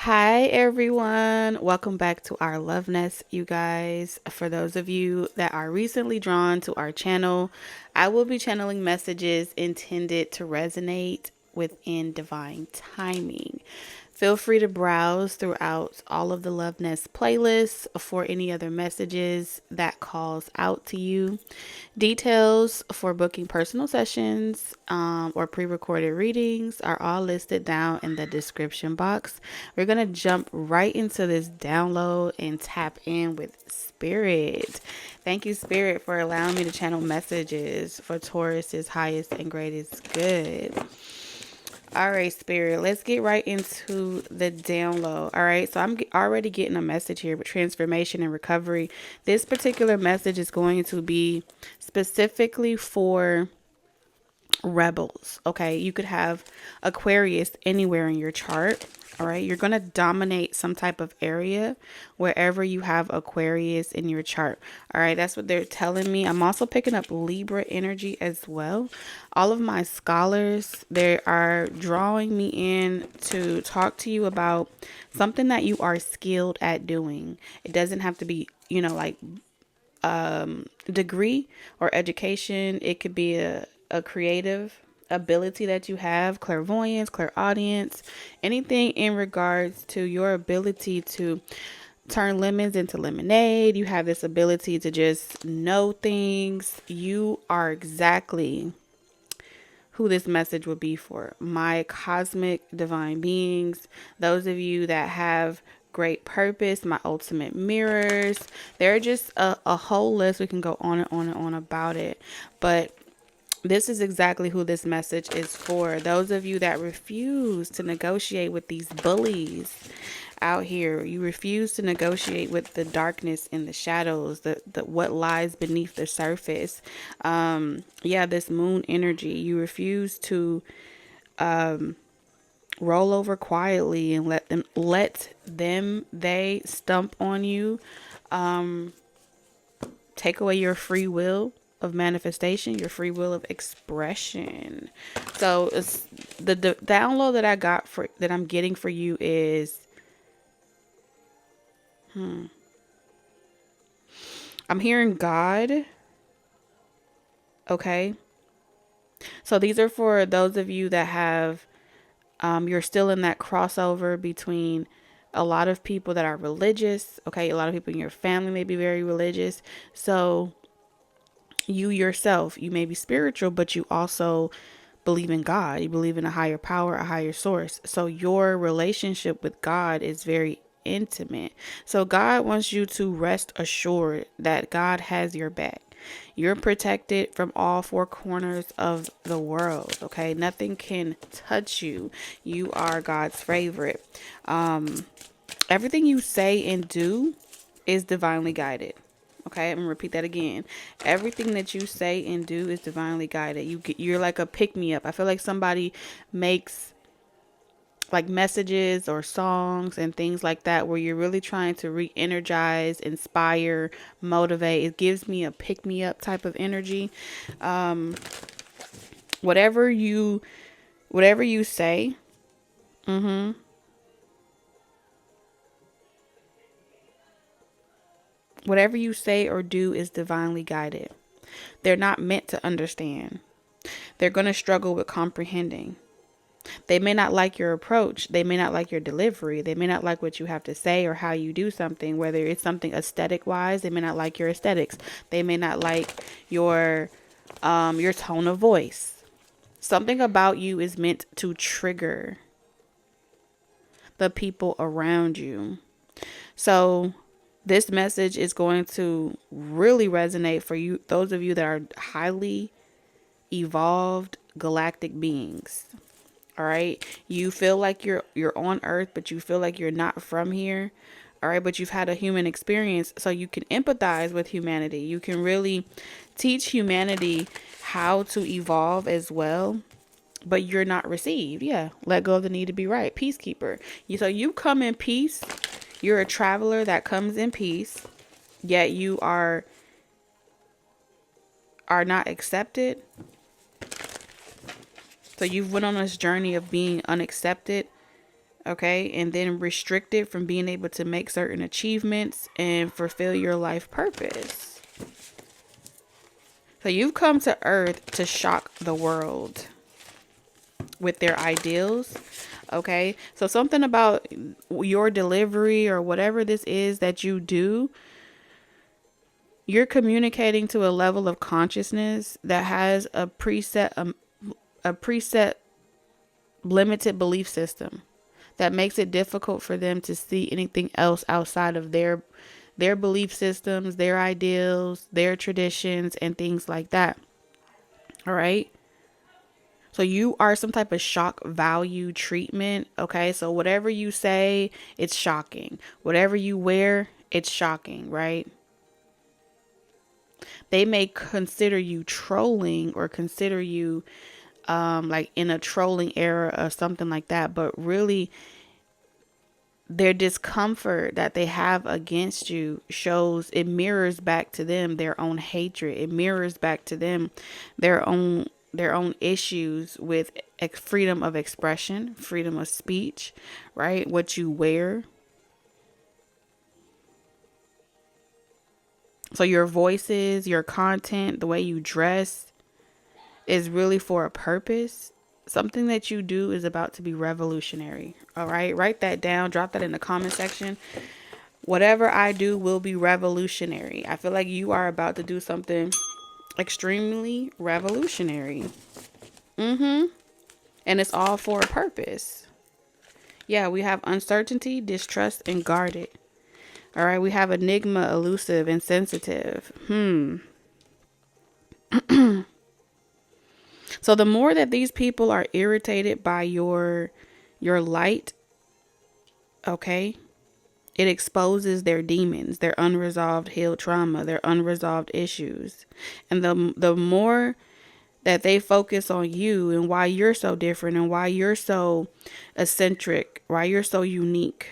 Hi everyone, welcome back to our Love Nest, you guys. For those of you that are recently drawn to our channel, I will be channeling messages intended to resonate within divine timing. Feel free to browse throughout all of the Love Nest playlists for any other messages that calls out to you. Details for booking personal sessions or pre-recorded readings are all listed down in the description box. We're going to jump right into this download and tap in with Spirit. Thank you, Spirit, for allowing me to channel messages for Taurus's highest and greatest good. All right, Spirit, let's get right into the download. All right, so I'm already getting a message here with transformation and recovery. This particular message is going to be specifically for rebels. Okay, you could have Aquarius anywhere in your chart. All right, you're going to dominate some type of area wherever you have Aquarius in your chart. All right, that's what they're telling me. I'm also picking up Libra energy as well. All of my scholars, they are drawing me in to talk to you about something that you are skilled at doing. It doesn't have to be, like degree or education. It could be a creative ability that you have, clairvoyance, clairaudience, anything in regards to your ability to turn lemons into lemonade. You have this ability to just know things. You are exactly who this message would be for. My cosmic divine beings, those of you that have great purpose, my ultimate mirrors. There are just a whole list. We can go on and on and on about it. But this is exactly who this message is for. Those of you that refuse to negotiate with these bullies out here. You refuse to negotiate with the darkness and the shadows, the what lies beneath the surface. This moon energy. You refuse to roll over quietly and they stump on you. Take away your free will of manifestation, your free will of expression. So it's the download that I got that I'm getting for you is I'm hearing God. Okay. So these are for those of you that have, you're still in that crossover between a lot of people that are religious. Okay. A lot of people in your family may be very religious. So you yourself, you may be spiritual, but you also believe in God. You believe in a higher power, a higher source. So your relationship with God is very intimate. So God wants you to rest assured that God has your back. You're protected from all four corners of the world. Okay. Nothing can touch you. You are God's favorite. Everything you say and do is divinely guided. Okay, I'm gonna repeat that again. Everything that you say and do is divinely guided. You're like a pick me up. I feel like somebody makes like messages or songs and things like that where you're really trying to re-energize, inspire, motivate. It gives me a pick me up type of energy. Whatever you say, whatever you say or do is divinely guided. They're not meant to understand. They're going to struggle with comprehending. They may not like your approach. They may not like your delivery. They may not like what you have to say or how you do something, whether it's something aesthetic wise. They may not like your aesthetics. They may not like your tone of voice. Something about you is meant to trigger the people around you. So this message is going to really resonate for you, those of you that are highly evolved galactic beings. All right. You feel like you're on Earth, but you feel like you're not from here. All right. But you've had a human experience, so you can empathize with humanity. You can really teach humanity how to evolve as well. But you're not received. Yeah. Let go of the need to be right. Peacekeeper. So you come in peace. You're a traveler that comes in peace. Yet you are not accepted. So you've went on this journey of being unaccepted Okay. And then restricted from being able to make certain achievements and fulfill your life purpose. So you've come to Earth to shock the world with their ideals. Okay. So something about your delivery or whatever this is that you do, you're communicating to a level of consciousness that has a preset limited belief system that makes it difficult for them to see anything else outside of their belief systems, their ideals, their traditions, and things like that. All right. So you are some type of shock value treatment. Okay. So whatever you say, it's shocking. Whatever you wear, it's shocking, right? They may consider you trolling or consider you like in a trolling era or something like that. But really, their discomfort that they have against you shows, it mirrors back to them their own hatred. It mirrors back to them their own issues with freedom of expression, freedom of speech, right? What you wear. So your voices, your content, the way you dress is really for a purpose. Something that you do is about to be revolutionary. All right. Write that down. Drop that in the comment section. Whatever I do will be revolutionary. I feel like you are about to do something extremely revolutionary. And it's all for a purpose. Yeah, we have uncertainty, distrust, and guarded. All right. We have enigma, elusive, and sensitive. So the more that these people are irritated by your light, okay, it exposes their demons, their unresolved healed trauma, their unresolved issues. And the more that they focus on you and why you're so different and why you're so eccentric, why you're so unique,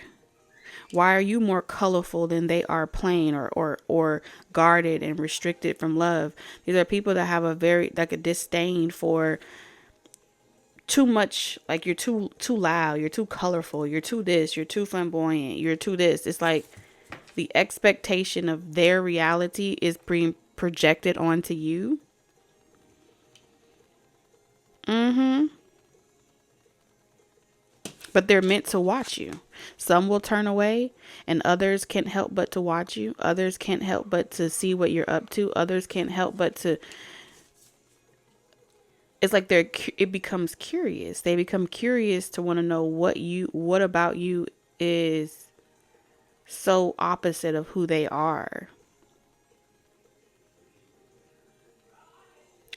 why are you more colorful than they are plain or guarded and restricted from love? These are people that have a disdain for too much. Like, you're too loud, you're too colorful, you're too this, you're too flamboyant, you're too this. It's like the expectation of their reality is being projected onto you. But they're meant to watch you. Some will turn away, and others can't help but to watch you. Others can't help but to see what you're up to. Others can't help but to, it's like it becomes curious. They become curious to want to know what about you is so opposite of who they are.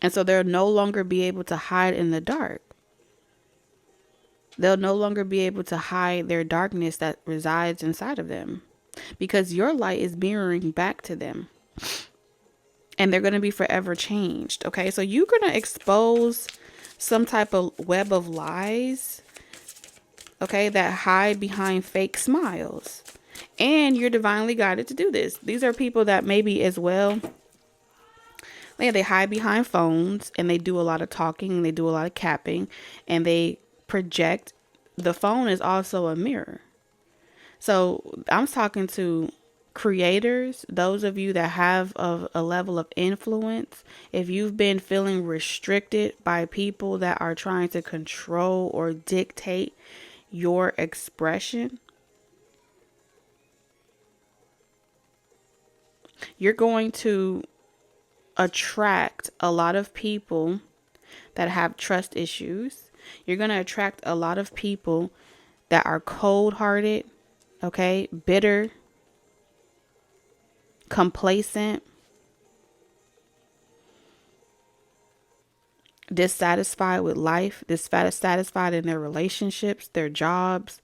And so they'll no longer be able to hide in the dark. They'll no longer be able to hide their darkness that resides inside of them, because your light is mirroring back to them. And they're going to be forever changed. Okay. So you're going to expose some type of web of lies, okay, that hide behind fake smiles. And you're divinely guided to do this. These are people that maybe as well, they hide behind phones and they do a lot of talking and they do a lot of capping and they project. The phone is also a mirror. So I'm talking to creators, those of you that have a level of influence. If you've been feeling restricted by people that are trying to control or dictate your expression, you're going to attract a lot of people that have trust issues. You're going to attract a lot of people that are cold-hearted, okay, bitter, complacent, dissatisfied with life, dissatisfied in their relationships, their jobs.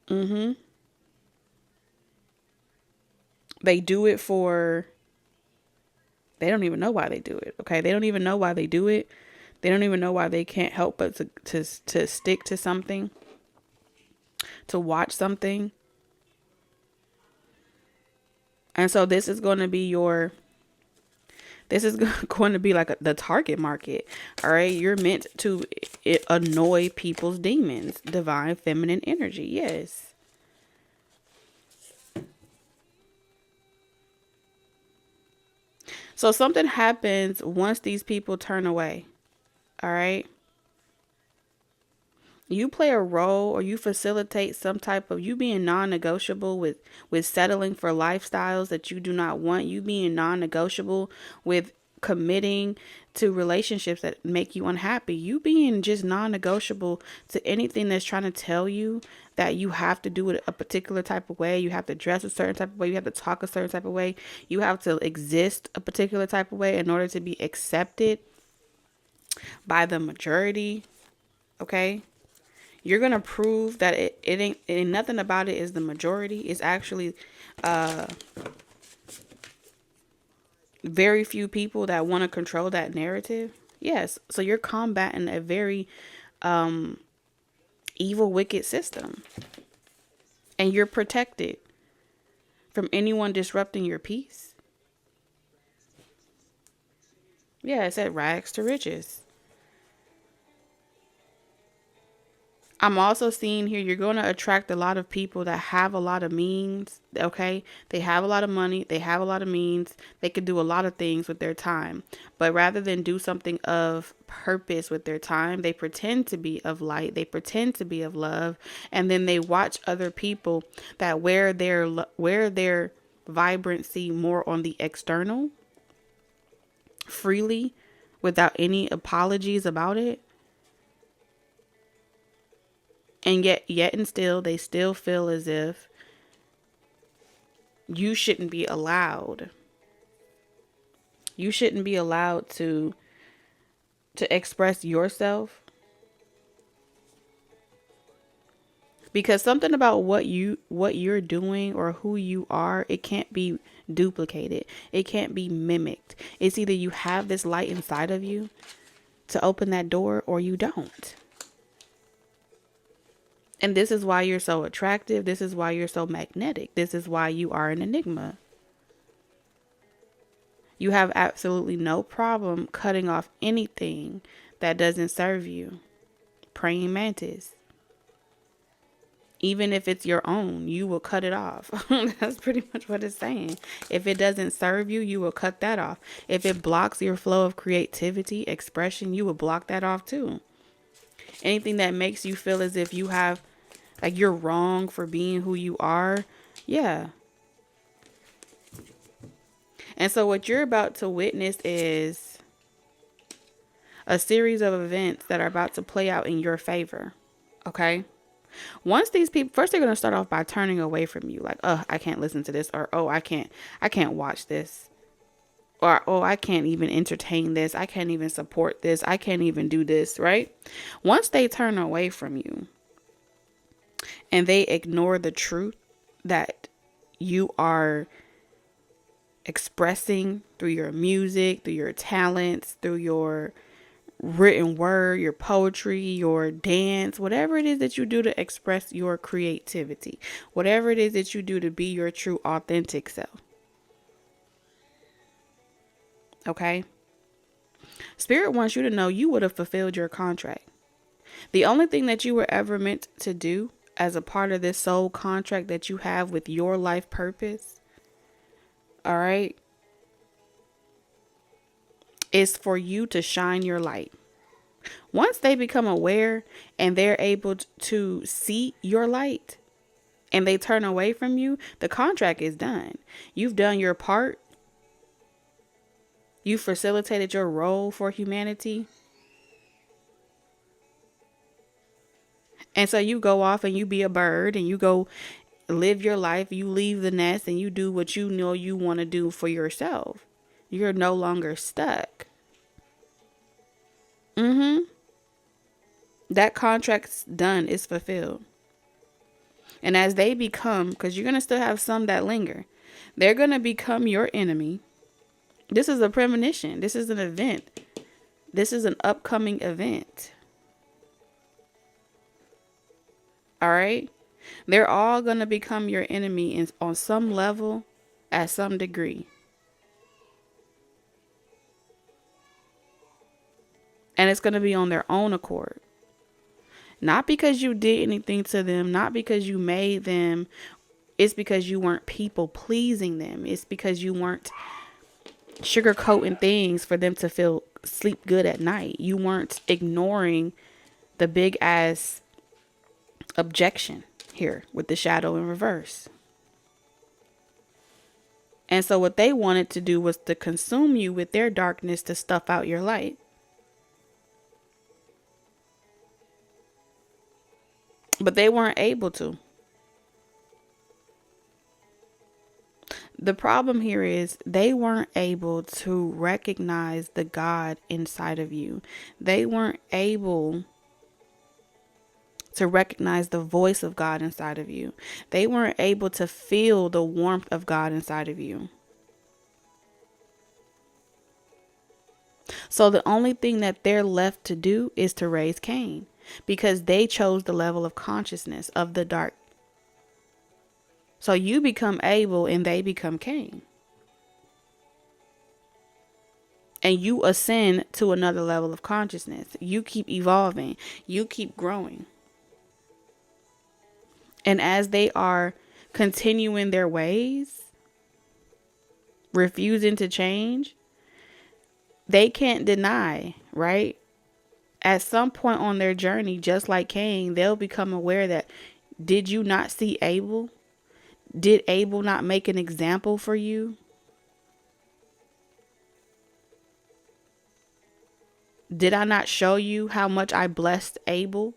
They do it for, they don't even know why they do it. Okay. They don't even know why they do it. They don't even know why they can't help but to stick to something, to watch something. And so this is going to be your This is going to be like the target market. All right. You're meant to annoy people's demons. Divine feminine energy. Yes. So something happens once these people turn away. All right. You play a role, or you facilitate some type of, you being non-negotiable with settling for lifestyles that you do not want. You being non-negotiable with committing to relationships that make you unhappy. You being just non-negotiable to anything that's trying to tell you that you have to do it a particular type of way. You have to dress a certain type of way. You have to talk a certain type of way. You have to exist a particular type of way in order to be accepted by the majority. Okay. You're going to prove that it ain't nothing about it is the majority. It's actually very few people that want to control that narrative. Yes. So you're combating a very evil, wicked system. And you're protected from anyone disrupting your peace. Yeah, it said rags to riches. I'm also seeing here you're going to attract a lot of people that have a lot of means. Okay. They have a lot of money. They have a lot of means. They could do a lot of things with their time. But rather than do something of purpose with their time, they pretend to be of light. They pretend to be of love. And then they watch other people that wear their vibrancy more on the external freely without any apologies about it. And yet and still, they still feel as if you shouldn't be allowed. You shouldn't be allowed to express yourself. Because something about what you're doing or who you are, it can't be duplicated. It can't be mimicked. It's either you have this light inside of you to open that door, or you don't. And this is why you're so attractive. This is why you're so magnetic. This is why you are an enigma. You have absolutely no problem cutting off anything that doesn't serve you. Praying mantis. Even if it's your own, you will cut it off. That's pretty much what it's saying. If it doesn't serve you, you will cut that off. If it blocks your flow of creativity, expression, you will block that off too. Anything that makes you feel as if you have, like, you're wrong for being who you are. Yeah. And so what you're about to witness is a series of events that are about to play out in your favor. Okay. Once these people, first they're going to start off by turning away from you. Like, oh, I can't listen to this. Or, oh, I can't watch this. Or, oh, I can't even entertain this. I can't even support this. I can't even do this. Right. Once they turn away from you and they ignore the truth that you are expressing through your music, through your talents, through your written word, your poetry, your dance, whatever it is that you do to express your creativity, whatever it is that you do to be your true authentic self. Okay. Spirit wants you to know you would have fulfilled your contract. The only thing that you were ever meant to do as a part of this soul contract that you have with your life purpose, all right, is for you to shine your light. Once they become aware and they're able to see your light and they turn away from you, the contract is done. You've done your part. You facilitated your role for humanity. And so you go off and you be a bird and you go live your life. You leave the nest and you do what you know you want to do for yourself. You're no longer stuck. That contract's done. It's fulfilled. And as they become, because you're going to still have some that linger, they're going to become your enemy. This is a premonition. This is an event. This is an upcoming event. All right. They're all going to become your enemy on some level, at some degree. And it's going to be on their own accord. Not because you did anything to them, not because you made them. It's because you weren't people pleasing them. It's because you weren't sugarcoating things for them to feel sleep good at night. You weren't ignoring the big ass objection here with the shadow in reverse. And so what they wanted to do was to consume you with their darkness to stuff out your light. But they weren't able to. The problem here is they weren't able to recognize the God inside of you. They weren't able to recognize the voice of God inside of you. They weren't able to feel the warmth of God inside of you. So the only thing that they're left to do is to raise Cain, because they chose the level of consciousness of the dark. So you become Abel and they become Cain. And you ascend to another level of consciousness. You keep evolving. You keep growing. And as they are continuing their ways, refusing to change, they can't deny, right? At some point on their journey, just like Cain, they'll become aware that, did you not see Abel? Did Abel not make an example for you? Did I not show you how much I blessed Abel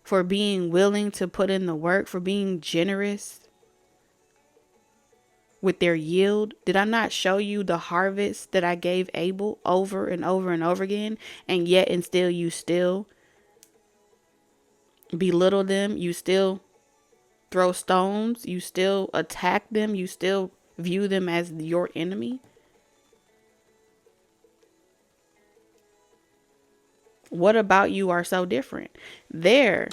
for being willing to put in the work, for being generous with their yield? Did I not show you the harvest that I gave Abel over and over and over again? And yet and still you still belittle them. You still throw stones. You still attack them. You still view them as your enemy. What about you are so different? They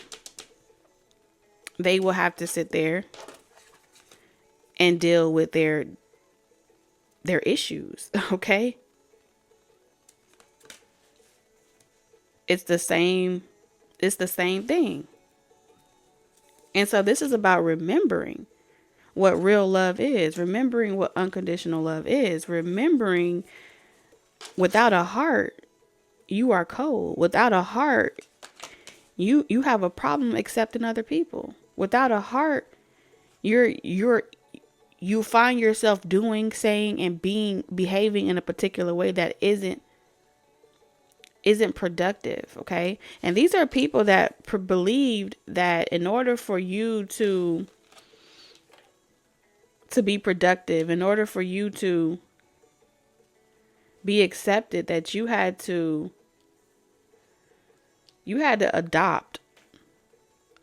will have to sit there and deal with their issues, okay? It's the same thing. And so this is about remembering what real love is, remembering what unconditional love is, remembering without a heart, you are cold. Without a heart, you have a problem accepting other people. Without a heart, you find yourself doing, saying, and behaving in a particular way that isn't productive. Okay. And these are people that believed that in order for you to be productive, in order for you to be accepted, that you had to adopt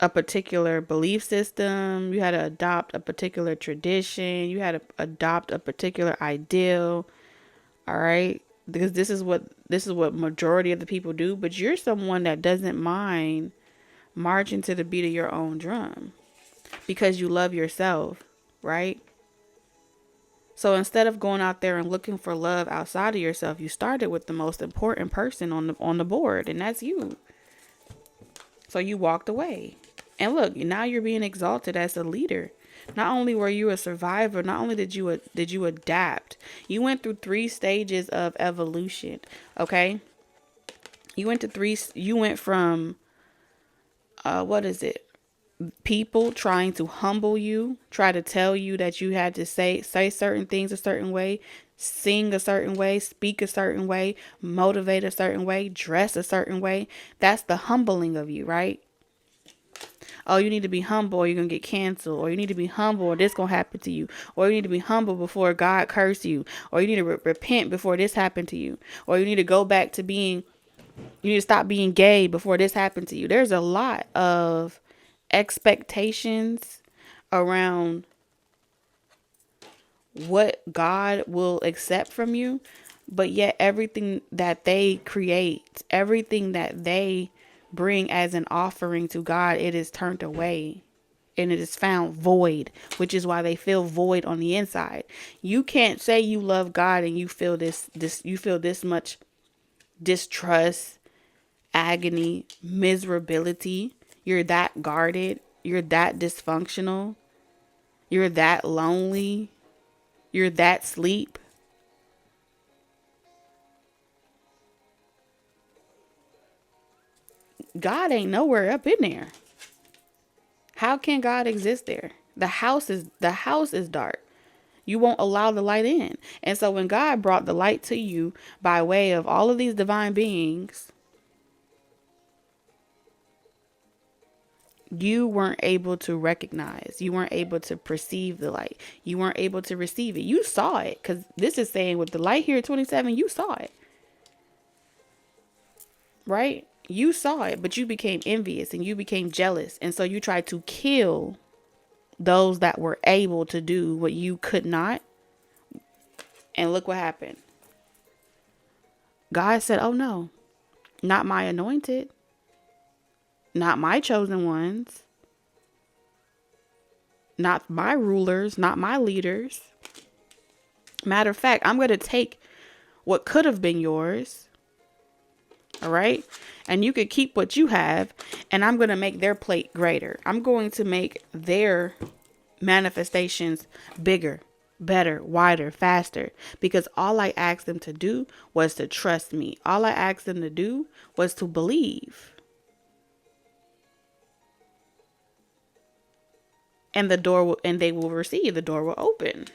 a particular belief system. You had to adopt a particular tradition. You had to adopt a particular ideal. All right. Because this is what majority of the people do. But you're someone that doesn't mind marching to the beat of your own drum because you love yourself. Right. So instead of going out there and looking for love outside of yourself, you started with the most important person on the board, and that's you. So you walked away. And look, now you're being exalted as a leader. Not only were you a survivor, not only did you adapt, you went through 3 stages of evolution. Okay. You went from, people trying to humble you, try to tell you that you had to say certain things a certain way, sing a certain way, speak a certain way, motivate a certain way, dress a certain way. That's the humbling of you, right? Oh, you need to be humble or you're going to get canceled, or you need to be humble or this going to happen to you, or you need to be humble before God curse you, or you need to repent before this happened to you, or you need to go back to you need to stop being gay before this happened to you. There's a lot of expectations around what God will accept from you, but yet everything that they create, everything that they bring as an offering to God, it is turned away and it is found void, which is why they feel void on the inside. You can't say you love God and you feel this much distrust agony, miserability. You're that guarded. You're that dysfunctional. You're that lonely. You're that sleep. God ain't nowhere up in there. How can God exist there? The house is dark. You won't allow the light in. And so when God brought the light to you by way of all of these divine beings, you weren't able to recognize, you weren't able to perceive the light, you weren't able to receive it. You saw it, because this is saying with the light here at 27, you saw it, right? You saw it, but you became envious and you became jealous. And so you tried to kill those that were able to do what you could not. And look what happened. God said, oh no, not my anointed, not my chosen ones, not my rulers, not my leaders. Matter of fact, I'm going to take what could have been yours. All right. And you could keep what you have. And I'm going to make their plate greater. I'm going to make their manifestations bigger, better, wider, faster. Because all I asked them to do was to trust me. All I asked them to do was to believe. And they will receive. The door will open.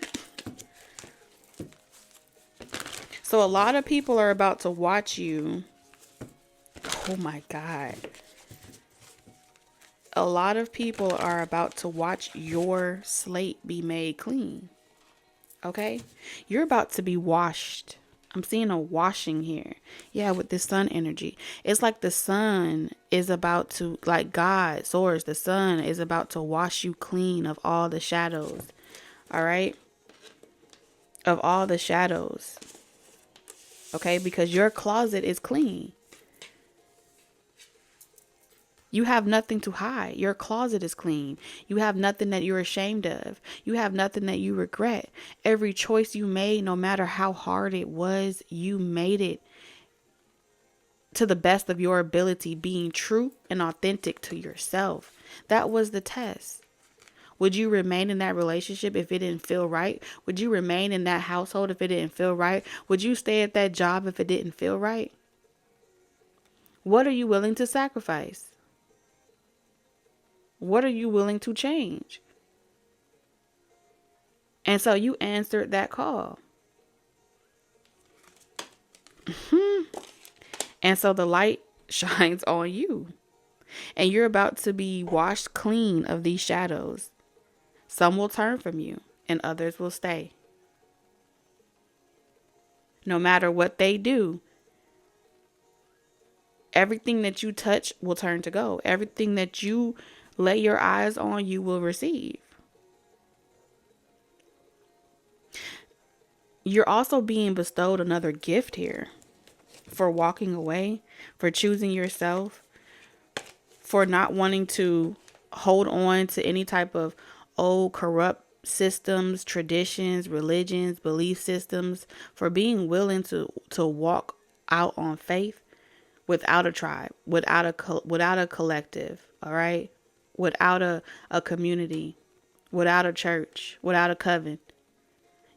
So a lot of people are about to watch you. Oh my God. A lot of people are about to watch your slate be made clean. Okay? You're about to be washed. I'm seeing a washing here. Yeah, with this sun energy. It's like the sun is about to, like God, source, the sun is about to wash you clean of all the shadows. All right? Of all the shadows. Okay? Because your closet is clean. You have nothing to hide. Your closet is clean. You have nothing that you're ashamed of. You have nothing that you regret. Every choice you made, no matter how hard it was, you made it to the best of your ability, being true and authentic to yourself. That was the test. Would you remain in that relationship if it didn't feel right? Would you remain in that household if it didn't feel right? Would you stay at that job if it didn't feel right? What are you willing to sacrifice? What are you willing to change? And so you answered that call. And so the light shines on you. And you're about to be washed clean of these shadows. Some will turn from you and others will stay. No matter what they do, everything that you touch will turn to gold. Everything that you lay your eyes on, you will receive. You're also being bestowed another gift here for walking away, for choosing yourself, for not wanting to hold on to any type of old corrupt systems, traditions, religions, belief systems, for being willing to walk out on faith without a tribe, without a collective, all right? Without a community, without a church, without a coven.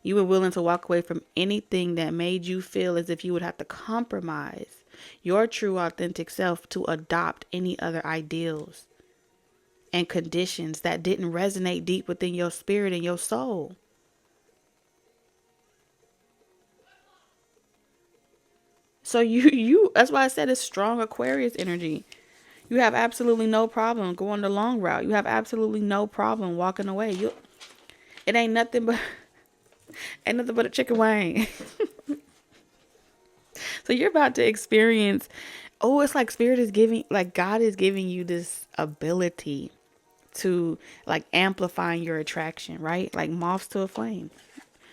You were willing to walk away from anything that made you feel as if you would have to compromise your true authentic self to adopt any other ideals and conditions that didn't resonate deep within your spirit and your soul. So you that's why I said it's strong Aquarius energy. You have absolutely no problem going the long route. You have absolutely no problem walking away. It ain't nothing but a chicken wing. So you're about to experience, it's like God is giving you this ability to like amplifying your attraction, right? Like moths to a flame.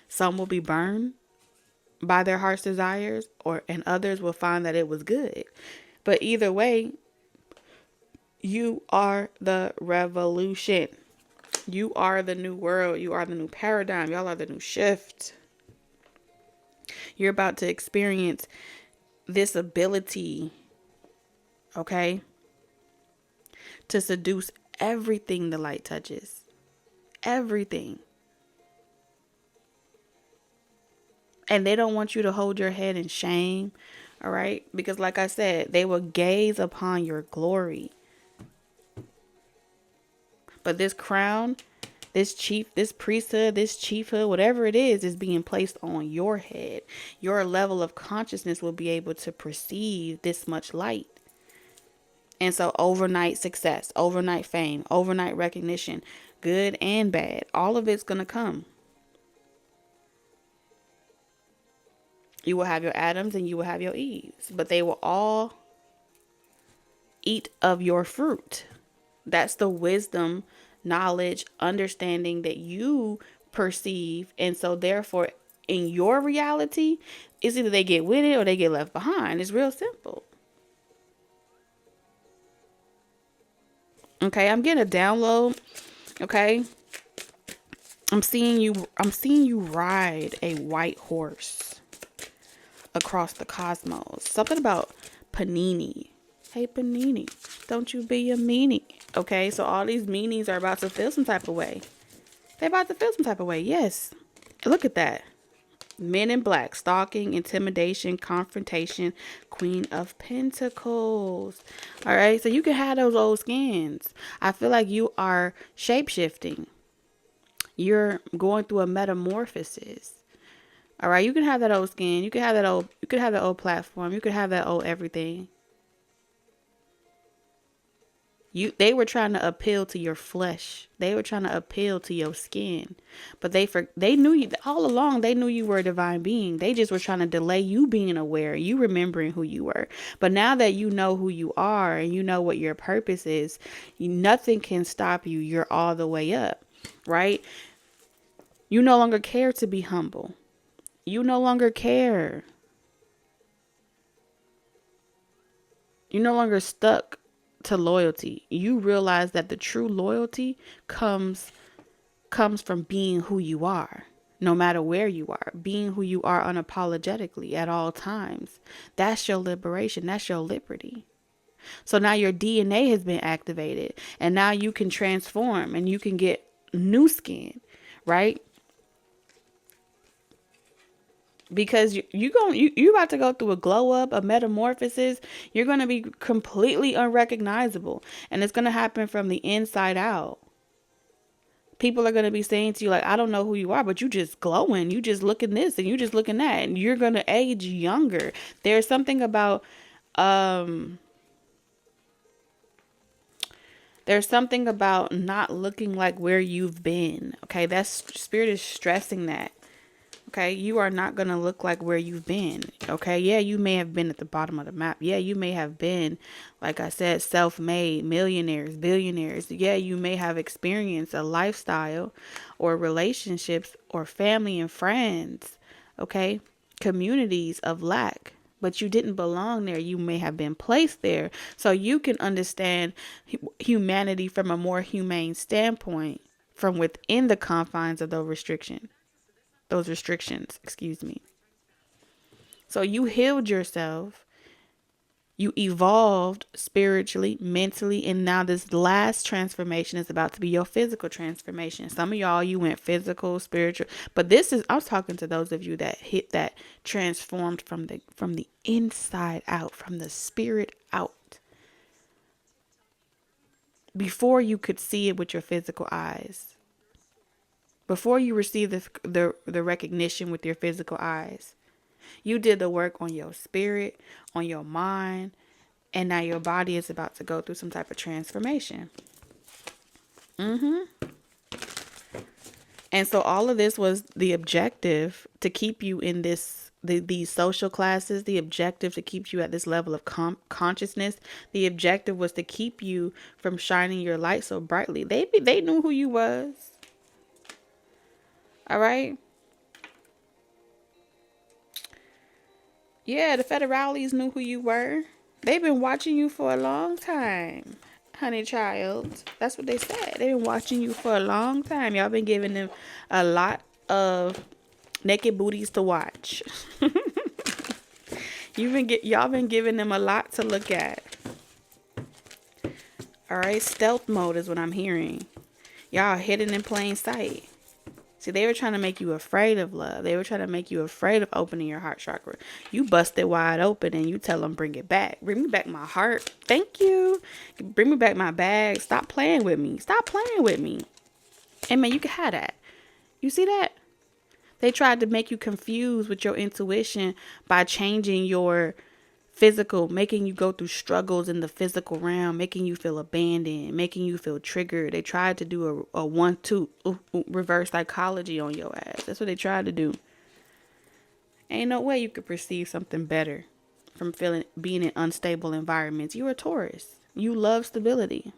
Some will be burned by their heart's desires, and others will find that it was good. But either way, you are the revolution. You are the new world. You are the new paradigm. Y'all are the new shift. You're about to experience this ability okay? To seduce everything the light touches. Everything. And they don't want you to hold your head in shame, all right? Because like I said, they will gaze upon your glory. But this crown, this priesthood, this chiefhood, whatever it is being placed on your head. Your level of consciousness will be able to perceive this much light. And so overnight success, overnight fame, overnight recognition, good and bad, all of it's going to come. You will have your Adams and you will have your Eves, but they will all eat of your fruit. That's the wisdom, knowledge, understanding that you perceive. And so therefore, in your reality, it's either they get with it or they get left behind. It's real simple. Okay, I'm getting a download. Okay. I'm seeing you ride a white horse across the cosmos. Something about Panini. Hey, Panini, don't you be a meanie. Okay, so all these meanies are about to feel some type of way. They're about to feel some type of way, yes. Look at that. Men in black, stalking, intimidation, confrontation, Queen of Pentacles. All right, so you can have those old skins. I feel like you are shape-shifting. You're going through a metamorphosis. All right, you can have that old skin. You could have that old platform. You could have that old everything. They were trying to appeal to your flesh. They were trying to appeal to your skin. But they knew you all along. They knew you were a divine being. They just were trying to delay you being aware, you remembering who you were. But now that you know who you are and you know what your purpose is, nothing can stop you. You're all the way up, right? You no longer care to be humble. You no longer care. You're no longer stuck to loyalty. You realize that the true loyalty comes from being who you are, no matter where you are, being who you are unapologetically at all times. That's your liberation. That's your liberty. So now your DNA has been activated and now you can transform and you can get new skin, right? Because you about to go through a glow up, a metamorphosis. You're going to be completely unrecognizable, and it's going to happen from the inside out. People are going to be saying to you like, I don't know who you are, but you just glowing. You just looking this and you just looking that, and you're going to age younger. There's something about not looking like where you've been. Okay, that's spirit is stressing that. Okay, you are not going to look like where you've been. Okay, yeah, you may have been at the bottom of the map. Yeah, you may have been, like I said, self-made, millionaires, billionaires. Yeah, you may have experienced a lifestyle or relationships or family and friends, okay, communities of lack. But you didn't belong there. You may have been placed there. So you can understand humanity from a more humane standpoint from within the confines of those restrictions, excuse me. So you healed yourself, you evolved spiritually, mentally, and now this last transformation is about to be your physical transformation. Some of y'all, you went physical, spiritual, but I was talking to those of you that hit that transformed from the inside out, from the spirit out. Before you could see it with your physical eyes. Before you receive the recognition with your physical eyes, you did the work on your spirit, on your mind, and now your body is about to go through some type of transformation. And so all of this was the objective to keep you in these social classes, the objective to keep you at this level of consciousness. The objective was to keep you from shining your light so brightly. They knew who you was. All right. Yeah, the federales knew who you were. They've been watching you for a long time, honey child. That's what they said. They've been watching you for a long time. Y'all been giving them a lot of naked booties to watch. Y'all been giving them a lot to look at. All right. Stealth mode is what I'm hearing. Y'all hidden in plain sight. See, they were trying to make you afraid of love. They were trying to make you afraid of opening your heart chakra. You bust it wide open and you tell them, bring it back. Bring me back my heart. Thank you. Bring me back my bag. Stop playing with me. Stop playing with me. And man, you can have that. You see that? They tried to make you confused with your intuition by changing your physical, making you go through struggles in the physical realm, making you feel abandoned, making you feel triggered. They tried to do a 1-2 reverse psychology on your ass. That's what they tried to do. Ain't no way you could perceive something better from being in unstable environments. You're a Taurus. You love stability.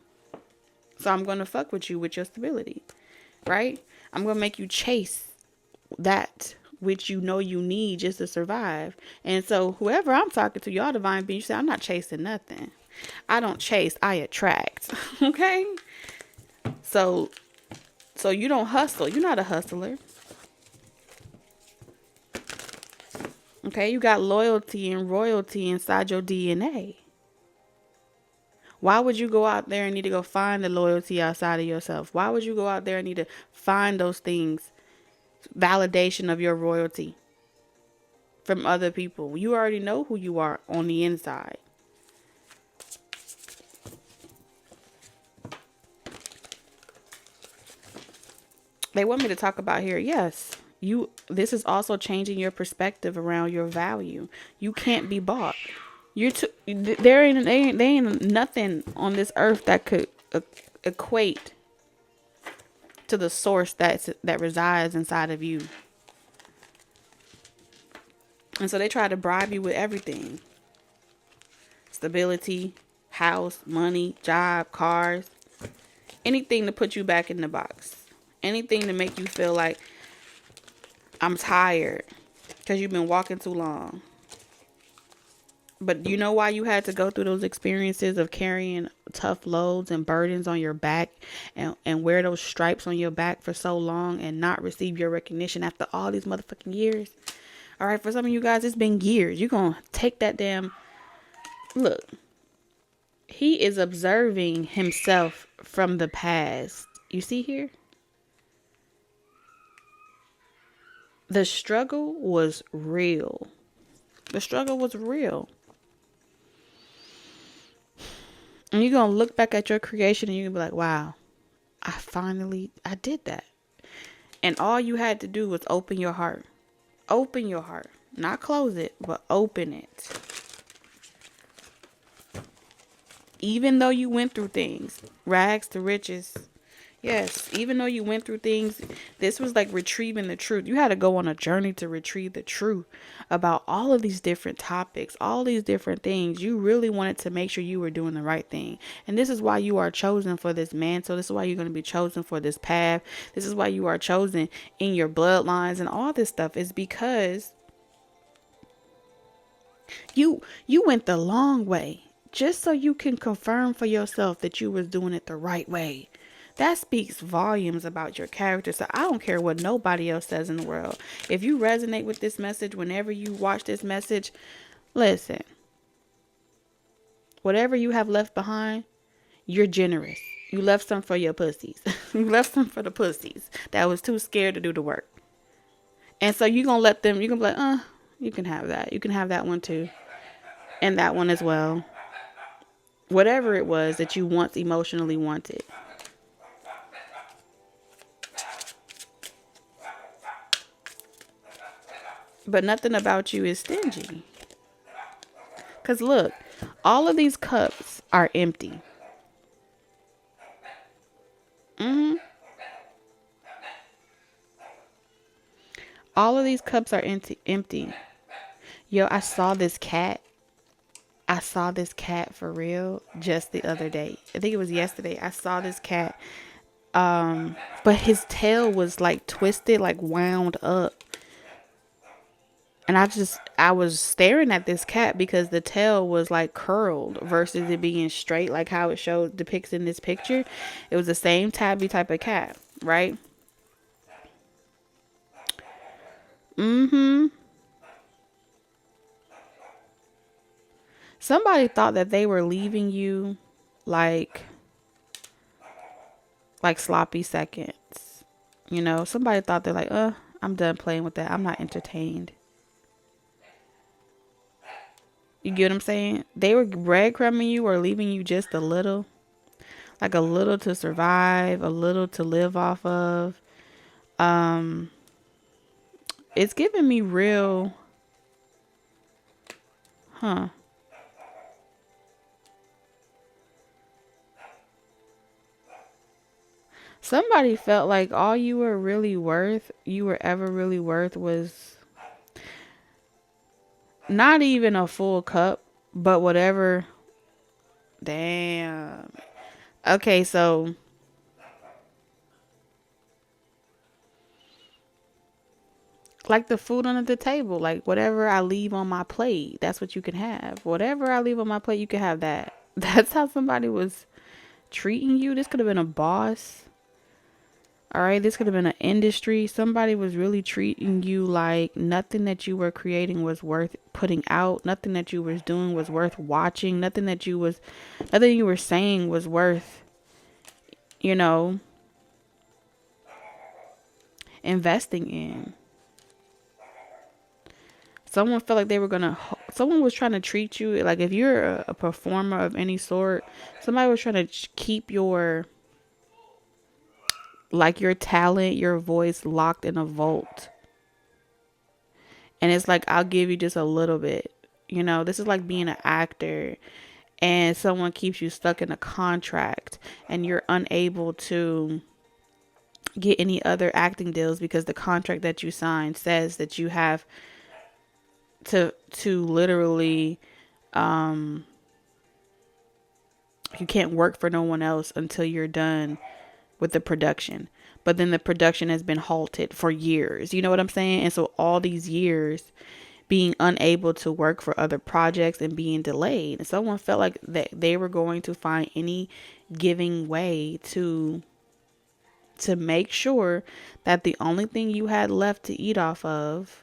So I'm going to fuck with you with your stability, right? I'm going to make you chase that which you know you need just to survive. And so whoever I'm talking to, y'all divine beings, you say, I'm not chasing nothing. I don't chase, I attract. Okay? So you don't hustle. You're not a hustler. Okay? You got loyalty and royalty inside your DNA. Why would you go out there and need to go find the loyalty outside of yourself? Why would you go out there and need to find those things? Validation of your royalty from other people. You already know who you are on the inside. They want me to talk about here. Yes, this is also changing your perspective around your value. You can't be bought. There ain't nothing on this earth that could equate to the source that resides inside of you. And so they try to bribe you with everything. Stability, house, money, job, cars, anything to put you back in the box. Anything to make you feel like I'm tired because you've been walking too long. But you know why you had to go through those experiences of carrying tough loads and burdens on your back and wear those stripes on your back for so long and not receive your recognition after all these motherfucking years? All right, for some of you guys, it's been years. You're going to take that damn... Look, he is observing himself from the past. You see here? The struggle was real. The struggle was real. And you're going to look back at your creation and you're going to be like, wow, I did that. And all you had to do was open your heart. Open your heart. Not close it, but open it. Even though you went through things, rags to riches. Yes, even though you went through things, this was like retrieving the truth. You had to go on a journey to retrieve the truth about all of these different topics, all these different things. You really wanted to make sure you were doing the right thing. And this is why you are chosen for this mantle. This is why you're going to be chosen for this path. This is why you are chosen in your bloodlines and all this stuff is because you went the long way just so you can confirm for yourself that you was doing it the right way. That speaks volumes about your character. So I don't care what nobody else says in the world. If you resonate with this message, whenever you watch this message, listen. Whatever you have left behind, you're generous. You left some for your pussies. You left some for the pussies that was too scared to do the work. And so you're going to let them, you're going to be like, you can have that. You can have that one too. And that one as well. Whatever it was that you once emotionally wanted. But nothing about you is stingy. Because look, all of these cups are empty. All of these cups are empty. Yo, I saw this cat. I saw this cat for real just the other day. I think it was yesterday. I saw this cat. But his tail was like twisted, like wound up. And I was staring at this cat because the tail was like curled versus it being straight, like how it depicts in this picture. It was the same tabby type of cat, right? Somebody thought that they were leaving you like like sloppy seconds. You know, somebody thought they're like, I'm done playing with that. I'm not entertained. You get what I'm saying? They were breadcrumbing you or leaving you just a little. Like a little to survive, a little to live off of. It's giving me real, huh? Somebody felt like all you were really worth, you were ever really worth was not even a full cup, but whatever. Damn. Okay, so like the food under the table, like whatever I leave on my plate, that's what you can have. Whatever I leave on my plate, you can have that. That's how somebody was treating you. This could have been a boss. All right, this could have been an industry. Somebody was really treating you like nothing that you were creating was worth putting out. Nothing that you was doing was worth watching. Nothing you were saying was worth, you know, investing in. Someone felt like someone was trying to treat you like if you're a performer of any sort, somebody was trying to keep your talent, your voice locked in a vault. And it's like, I'll give you just a little bit. You know, this is like being an actor and someone keeps you stuck in a contract and you're unable to get any other acting deals because the contract that you signed says that you have to literally, you can't work for no one else until you're done with the production. But then the production has been halted for years. You know what I'm saying? And so all these years being unable to work for other projects and being delayed. And someone felt like that they were going to find any giving way to make sure that the only thing you had left to eat off of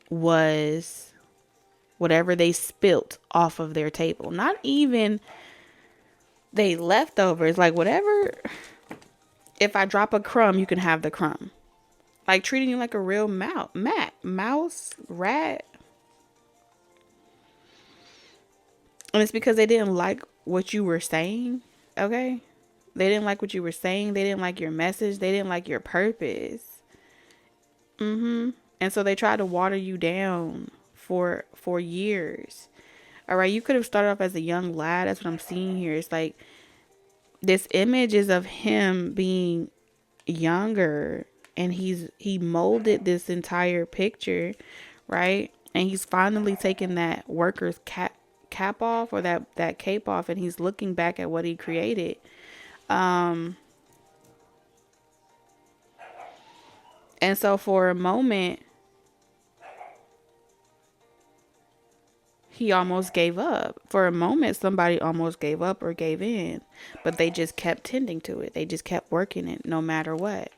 was whatever they spilt off of their table. Not even they leftovers, like whatever. If I drop a crumb, you can have the crumb. Like treating you like a real mouse, rat. And it's because they didn't like what you were saying. Okay? They didn't like what you were saying. They didn't like your message. They didn't like your purpose. And so they tried to water you down for years. All right, you could have started off as a young lad. That's what I'm seeing here. It's like this image is of him being younger, and he molded this entire picture, right? And he's finally taken that worker's cap off, or that cape off, and he's looking back at what he created. And so for a moment, he almost gave up. For a moment, somebody almost gave up or gave in, but they just kept tending to it. They just kept working it no matter what.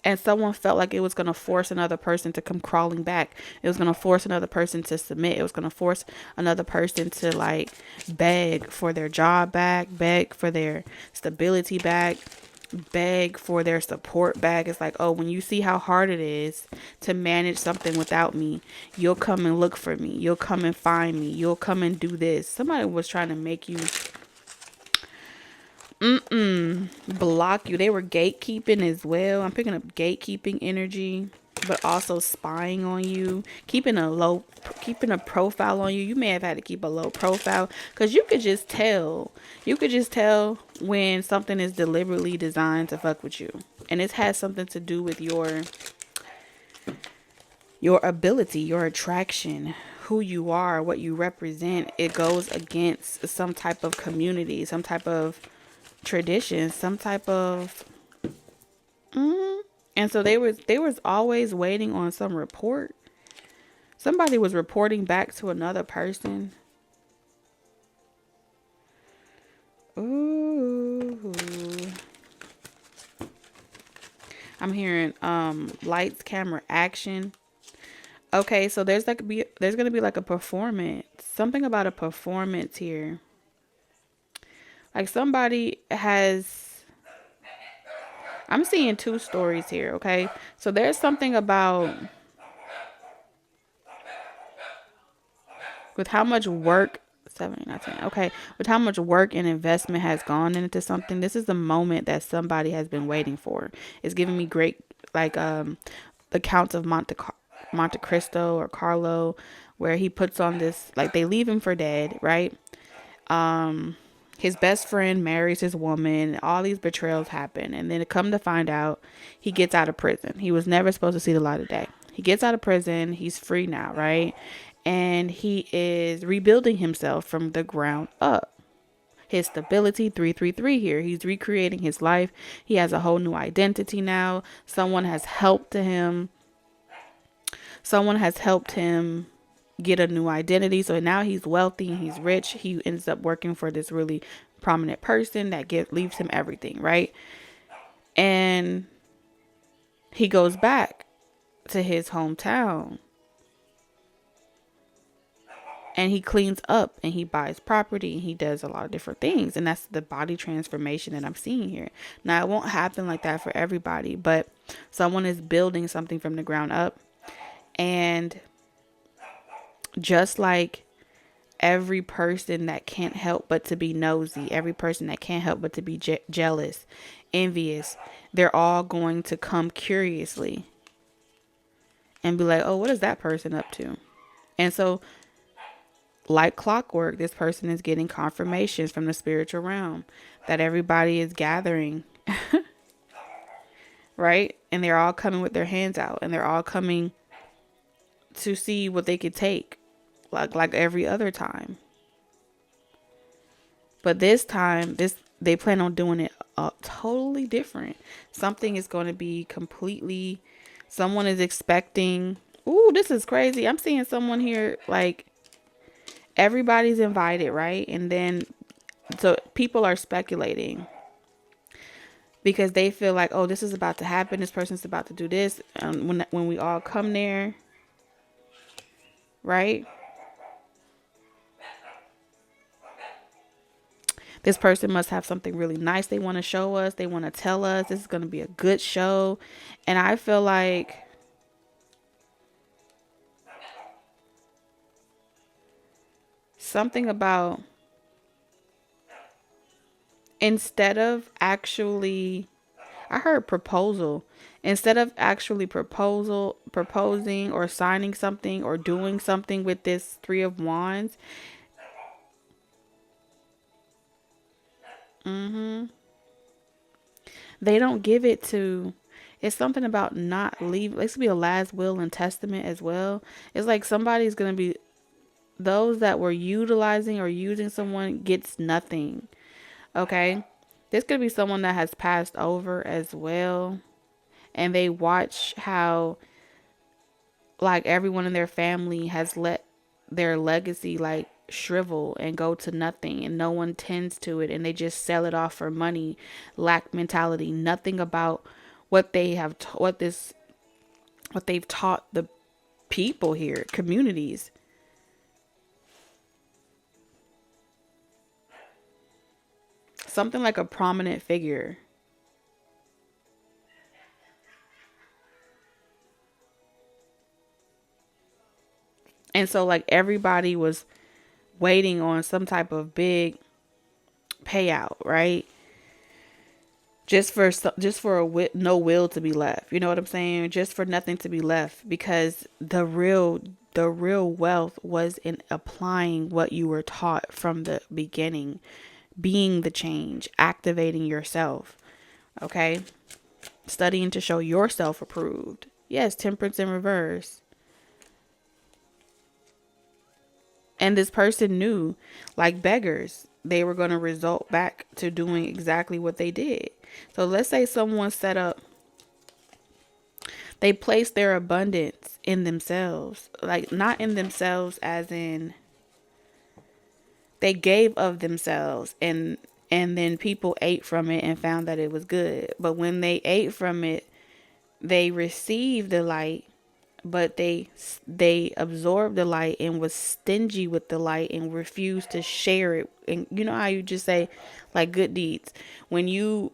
And someone felt like it was going to force another person to come crawling back. It was going to force another person to submit. It was going to force another person to like beg for their job back, beg for their stability back, beg for their support back. It's like, oh, when you see how hard it is to manage something without me, you'll come and look for me. You'll come and find me. You'll come and do this. Somebody was trying to make you block you. They were gatekeeping as well. I'm picking up gatekeeping energy, but also spying on you, keeping a profile on you. You may have had to keep a low profile because you could just tell. You could just tell when something is deliberately designed to fuck with you, and it has something to do with your ability, your attraction, who you are, what you represent. It goes against some type of community, some type of tradition, some type of and so they was always waiting on some report. Somebody was reporting back to another person. Ooh. I'm hearing lights, camera, action. Okay, so there's gonna be like a performance. Something about a performance here. Like somebody has, I'm seeing two stories here, okay? So there's something about with how much work, 7, 19, okay, with how much work and investment has gone into something. This is the moment that somebody has been waiting for. It's giving me great, like, the Counts of Monte Cristo or Carlo, where he puts on this, like, they leave him for dead, right? His best friend marries his woman. All these betrayals happen. And then to come to find out, he gets out of prison. He was never supposed to see the light of day. He gets out of prison. He's free now, right? And he is rebuilding himself from the ground up. His stability, 333 here. He's recreating his life. He has a whole new identity now. Someone has helped him. Someone has helped him get a new identity. So now he's wealthy and he's rich. He ends up working for this really prominent person that leaves him everything, right? And he goes back to his hometown and he cleans up and he buys property and he does a lot of different things. And that's the body transformation that I'm seeing here. Now, it won't happen like that for everybody, but someone is building something from the ground up. And just like every person that can't help but to be nosy, every person that can't help but to be jealous, envious, they're all going to come curiously and be like, oh, what is that person up to? And so, like clockwork, this person is getting confirmations from the spiritual realm that everybody is gathering, right? And they're all coming with their hands out and they're all coming to see what they could take, like every other time. But this time, they plan on doing it totally different. Something is going to be completely, someone is expecting, ooh, this is crazy. I'm seeing someone here, like, everybody's invited, right? And then, so people are speculating because they feel like, oh, this is about to happen. This person's about to do this. When we all come there, right? This person must have something really nice they want to show us. They want to tell us this is going to be a good show. And I feel like something about, instead of actually, I heard proposal. Instead of actually proposing or signing something or doing something with this 3 of Wands, they don't give it to, it's something about not leave. This could be a last will and testament as well. It's like somebody's going to be, those that were utilizing or using someone gets nothing. Okay. This could be someone that has passed over as well. And they watch how, like, everyone in their family has let their legacy, like, shrivel and go to nothing, and no one tends to it, and they just sell it off for money. Lack mentality, nothing about what they have what they've taught the people here, communities. Something like a prominent figure. And so, like, everybody was waiting on some type of big payout, right? Just for no will to be left. You know what I'm saying? Just for nothing to be left, because the real wealth was in applying what you were taught from the beginning, being the change, activating yourself. Okay? Studying to show yourself approved. Yes, temperance in reverse. And this person knew, like beggars, they were going to result back to doing exactly what they did. So let's say someone set up, they placed their abundance in themselves, like not in themselves as in they gave of themselves, and then people ate from it and found that it was good. But when they ate from it, they received the light but they absorbed the light and was stingy with the light and refused to share it. And you know how you just say, like, good deeds, when you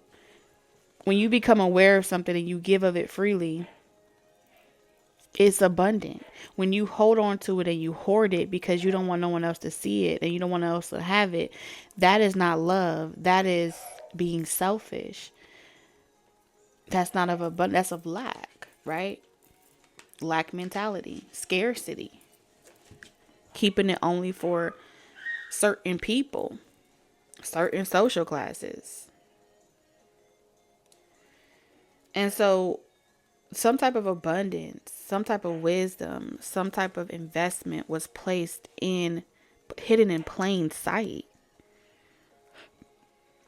become aware of something and you give of it freely, it's abundant. When you hold on to it and you hoard it because you don't want no one else to see it and you don't want no one else to have it, that is not love. That is being selfish. That's not of abundance. That's of lack, right? Lack mentality, scarcity, keeping it only for certain people, certain social classes. And so some type of abundance, some type of wisdom, some type of investment was placed in, hidden in plain sight.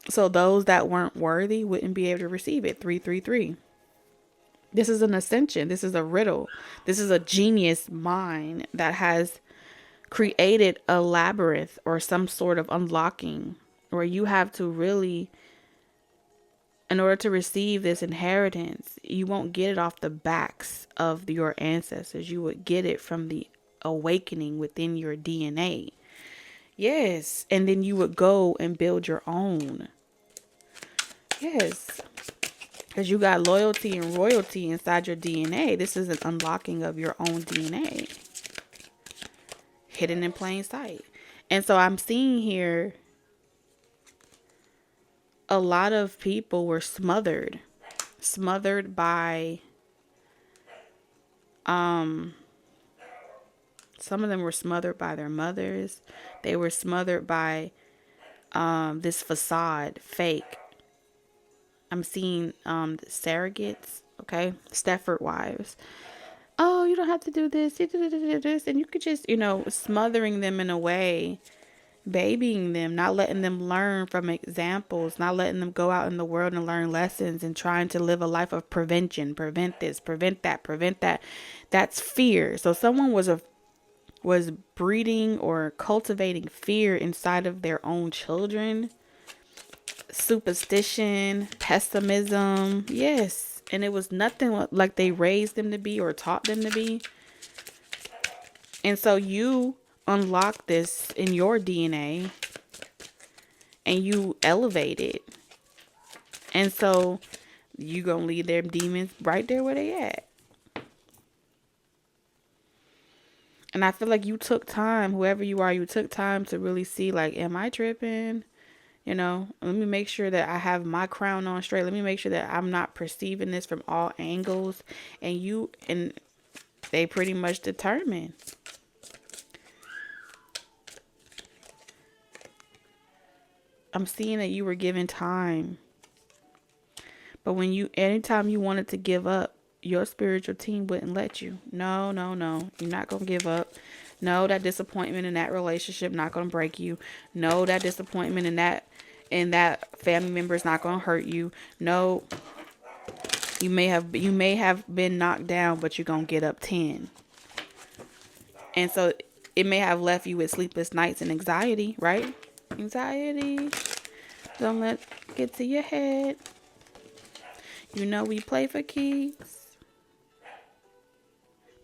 So those that weren't worthy wouldn't be able to receive it. 333. This is an ascension. This is a riddle. This is a genius mind that has created a labyrinth or some sort of unlocking where you have to really, in order to receive this inheritance, you won't get it off the backs of your ancestors. You would get it from the awakening within your DNA. Yes. And then you would go and build your own. Yes. Because you got loyalty and royalty inside your DNA. This is an unlocking of your own DNA. Hidden in plain sight. And so I'm seeing here a lot of people were smothered by some of them were smothered by their mothers. They were smothered by this facade, fake. I'm seeing surrogates, okay, Stepford wives. Oh, you don't have to do this, you do this, and you could just, smothering them in a way, babying them, not letting them learn from examples, not letting them go out in the world and learn lessons, and trying to live a life of prevention, prevent this, prevent that, prevent that. That's fear. So someone was breeding or cultivating fear inside of their own children. Superstition, pessimism, yes. And it was nothing like they raised them to be or taught them to be. And so you unlock this in your DNA and you elevate it. And so you gonna leave their demons right there where they at. And I feel like you took time, whoever you are, you took time to really see, like, am I tripping? Let me make sure that I have my crown on straight. Let me make sure that I'm not perceiving this from all angles. And they pretty much determine. I'm seeing that you were given time. But anytime you wanted to give up, your spiritual team wouldn't let you. No. You're not going to give up. No, that disappointment in that relationship not going to break you. No, that disappointment in that family member is not going to hurt you. No, you may have been knocked down, but you're going to get up 10. And so it may have left you with sleepless nights and anxiety, right? Anxiety. Don't let it get to your head. We play for keeps.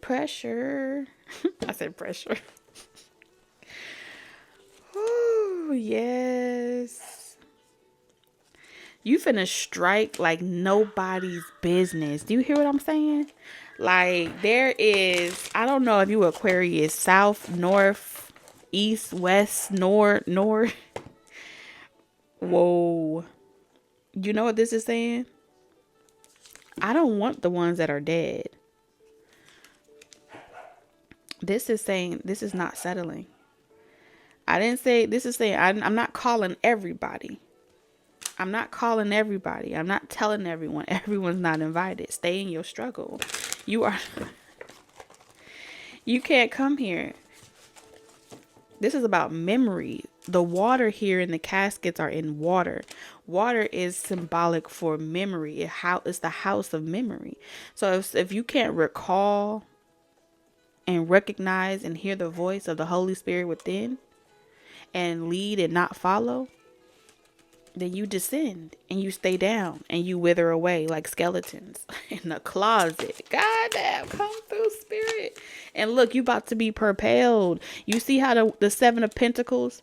Pressure. I said pressure. Oh, yes. You finna strike like nobody's business. Do you hear what I'm saying? Like, there is, I don't know if you Aquarius, south, north, east, west, north. Whoa. You know what this is saying? I don't want the ones that are dead. This is saying this is not settling. I didn't say, this is saying I'm not calling everybody. I'm not calling everybody. I'm not telling everyone. Everyone's not invited. Stay in your struggle. You can't come here. This is about memory. The water here in the caskets are in water. Water is symbolic for memory. It's the house of memory. So if you can't recall and recognize and hear the voice of the Holy Spirit within and lead and not follow, then you descend and you stay down and you wither away like skeletons in a closet. God damn, come through, spirit. And look, you about to be propelled. You see how the Seven of Pentacles,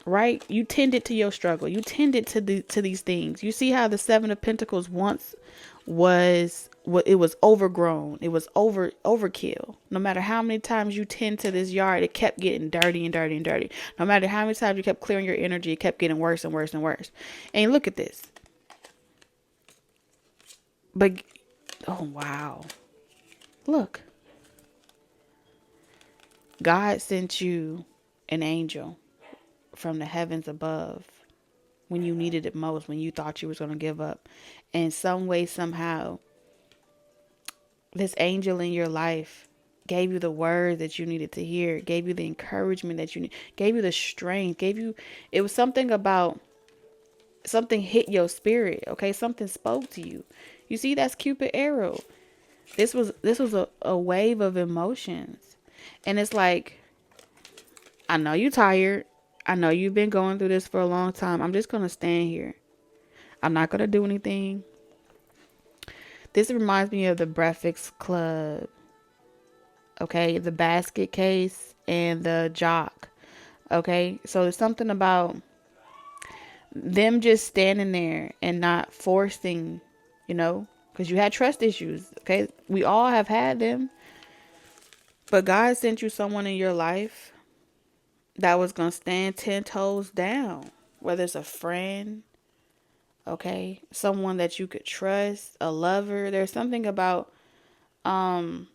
right? You tended to your struggle. You tended to these things. You see how the Seven of Pentacles once was what it was overgrown. It was overkill. No matter how many times you tend to this yard, it kept getting dirty and dirty and dirty. No matter how many times you kept clearing your energy, it kept getting worse and worse and worse. And look at this. But oh wow. Look. God sent you an angel from the heavens above when you needed it most, when you thought you was going to give up. And some way, somehow, this angel in your life gave you the words that you needed to hear, gave you the encouragement that you need, gave you the strength, it was something about, something hit your spirit, okay? Something spoke to you. You see, that's Cupid arrow. This was a wave of emotions. And it's like, I know you're tired. I know you've been going through this for a long time. I'm just going to stand here. I'm not going to do anything. This reminds me of the Breakfast Club. Okay, the basket case and the jock. Okay, so there's something about them just standing there and not forcing, because you had trust issues. Okay, we all have had them. But God sent you someone in your life that was going to stand 10 toes down, whether it's a friend, okay, someone that you could trust, a lover. There's something about you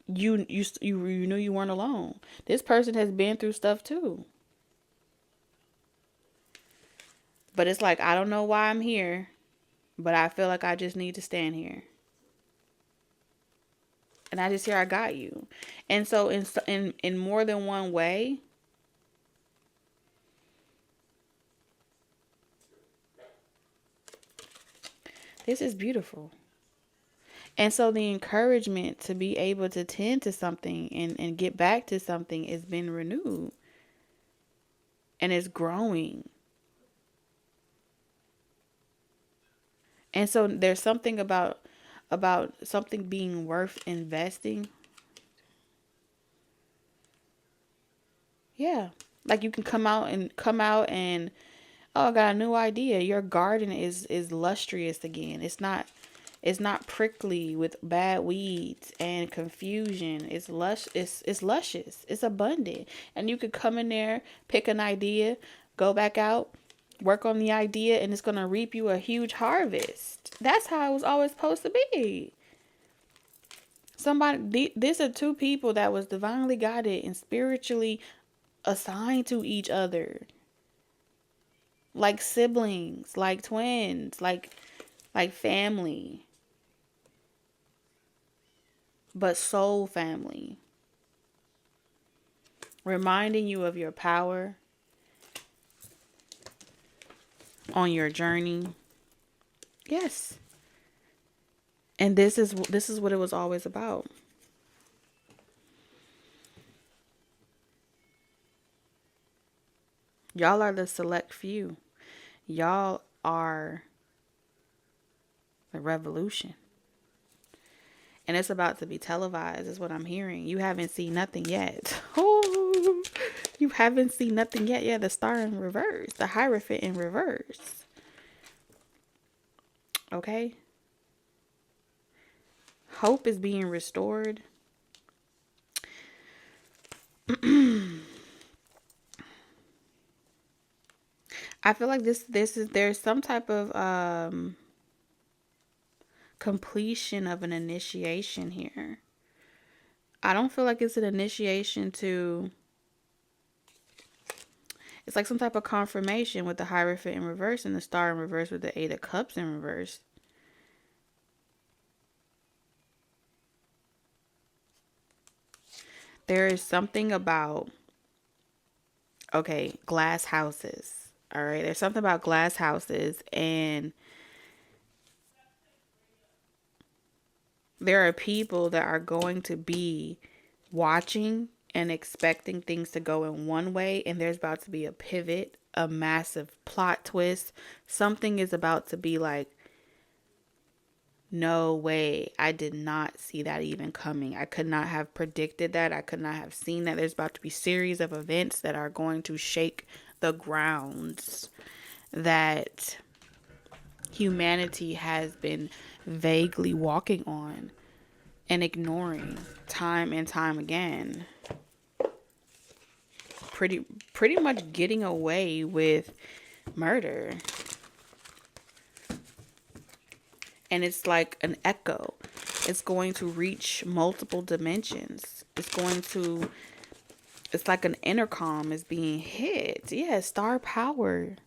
knew you weren't alone. This person has been through stuff too. But it's like, I don't know why I'm here, but I feel like I just need to stand here. And I just hear I got you. And so in more than one way, this is beautiful. And so the encouragement to be able to tend to something and get back to something has been renewed. And it's growing. And so there's something about something being worth investing. Yeah. Like you can come out and oh, I got a new idea. Your garden is lustrous again. It's not prickly with bad weeds and confusion. It's lush. It's luscious. It's abundant. And you could come in there, pick an idea, go back out, work on the idea, and it's going to reap you a huge harvest. That's how it was always supposed to be. These are two people that was divinely guided and spiritually assigned to each other. Like siblings, like twins, like family. But soul family. Reminding you of your power on your journey. Yes. And this is what it was always about. Y'all are the select few. Y'all are the revolution. And it's about to be televised, is what I'm hearing. You haven't seen nothing yet. Oh, you haven't seen nothing yet. Yeah, the star in reverse. The Hierophant in reverse. Okay? Hope is being restored. I feel like there's some type of completion of an initiation here. I don't feel like it's an initiation to, it's like some type of confirmation with the Hierophant in reverse and the star in reverse with the Eight of Cups in reverse. There is something about, okay, glass houses. All right. There's something about glass houses, and there are people that are going to be watching and expecting things to go in one way, and there's about to be a pivot, a massive plot twist. Something is about to be like, no way, I did not see that even coming. I could not have predicted that. I could not have seen that. There's about to be a series of events that are going to shake the grounds that humanity has been vaguely walking on and ignoring time and time again. Pretty much getting away with murder. And it's like an echo. It's going to reach multiple dimensions. It's like an intercom is being hit. Yeah, star power.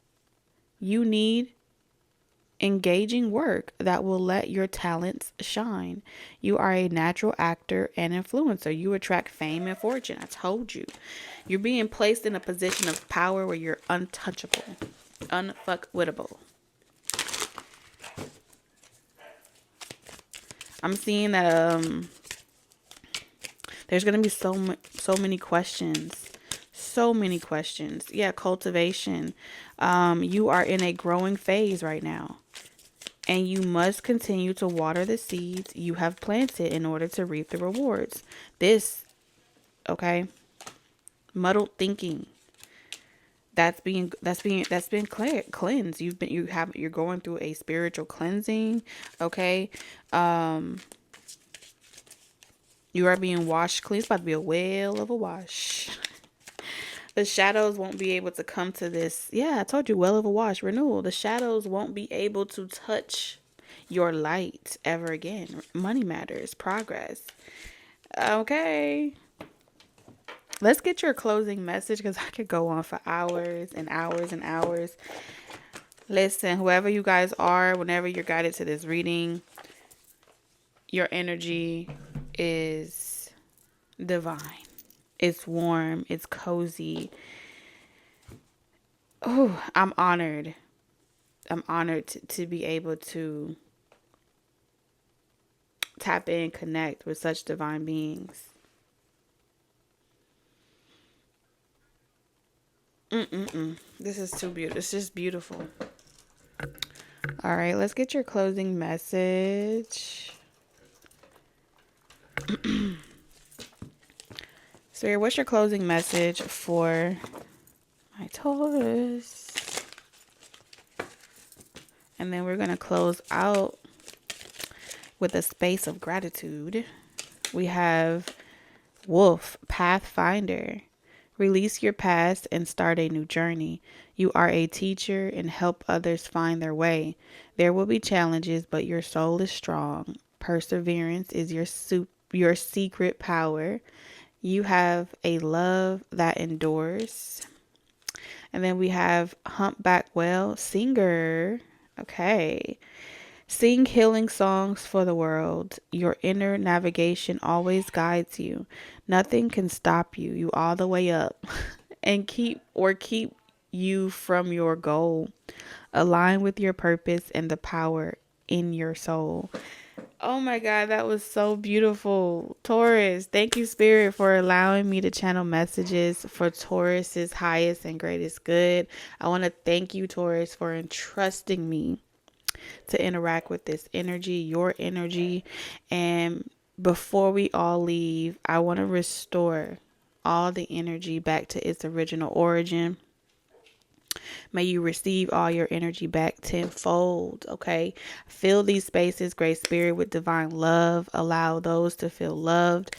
You need engaging work that will let your talents shine. You are a natural actor and influencer. You attract fame and fortune. I told you. You're being placed in a position of power where you're untouchable, unfuckwittable. I'm seeing that there's gonna be so many questions, so many questions. Yeah, cultivation. You are in a growing phase right now, and you must continue to water the seeds you have planted in order to reap the rewards. Okay, muddled thinking. That's been cleansed. You're going through a spiritual cleansing. Okay. You are being washed clean. It's about to be a whale of a wash. The shadows won't be able to come to this. Yeah, I told you, well of a wash, renewal. The shadows won't be able to touch your light ever again. Money matters, progress. Okay. Let's get your closing message, because I could go on for hours and hours and hours. Listen, whoever you guys are, whenever you're guided to this reading, your energy is divine. It's warm. It's cozy. Oh, I'm honored. I'm honored to be able to tap in, connect with such divine beings. This is too beautiful. It's just beautiful. All right, let's get your closing message. So, what's your closing message for my Taurus? And then we're going to close out with a space of gratitude. We have Wolf, Pathfinder. Release your past and start a new journey. You are a teacher and help others find their way. There will be challenges, but your soul is strong. Perseverance is your secret power. You have a love that endures. And then we have Humpback Whale, Singer. Okay. Sing healing songs for the world. Your inner navigation always guides you. Nothing can stop you. You all the way up and keep you from your goal. Align with your purpose and the power in your soul. Oh my God, that was so beautiful. Taurus, thank you, Spirit, for allowing me to channel messages for Taurus's highest and greatest good. I want to thank you, Taurus, for entrusting me to interact with this energy, your energy. And before we all leave, I want to restore all the energy back to its original origin. May you receive all your energy back tenfold, okay? Fill these spaces, Great Spirit, with divine love. Allow those to feel loved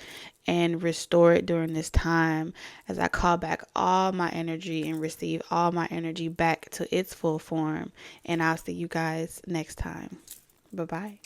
and restore it during this time as I call back all my energy and receive all my energy back to its full form. And I'll see you guys next time. Bye-bye.